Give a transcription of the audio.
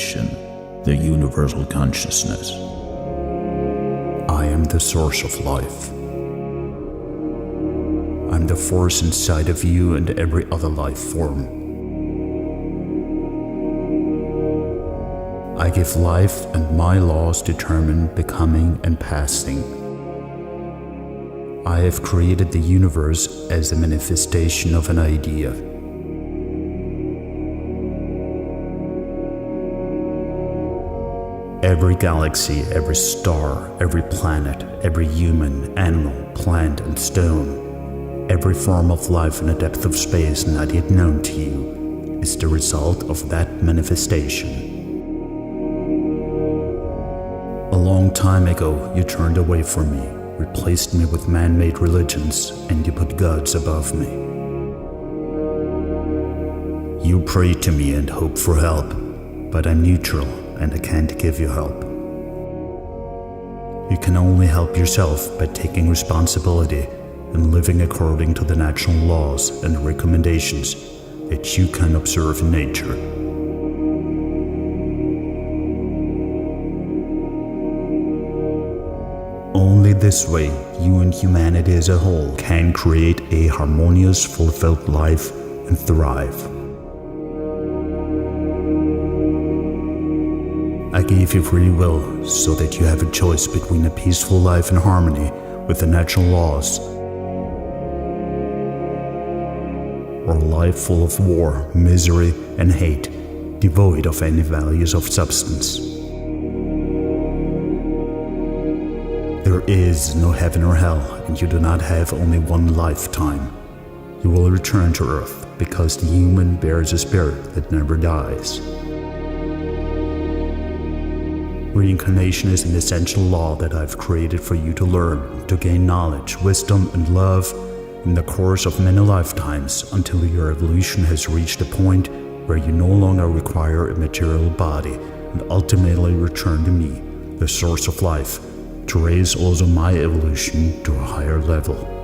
manifestation, the universal consciousness. I am the source of life. I'm the force inside of you and every other life form. I give life, and my laws determine becoming and passing. I have created the universe as a manifestation of an idea. Every galaxy, every star, every planet, every human, animal, plant and stone, every form of life in a depth of space not yet known to you, is the result of that manifestation. A long time ago, you turned away from me, replaced me with man-made religions, and you put gods above me. You pray to me and hope for help, but I'm neutral and I can't give you help. You can only help yourself by taking responsibility and living according to the natural laws and recommendations that you can observe in nature. Only this way, you and humanity as a whole can create a harmonious, fulfilled life and thrive. I gave you free will so that you have a choice between a peaceful life in harmony with the natural laws or a life full of war, misery, and hate, devoid of any values of substance. There is no heaven or hell, and you do not have only one lifetime. You will return to Earth because the human bears a spirit that never dies. Reincarnation is an essential law that I've created for you to learn, to gain knowledge, wisdom, and love in the course of many lifetimes until your evolution has reached a point where you no longer require a material body and ultimately return to me, the source of life, to raise also my evolution to a higher level.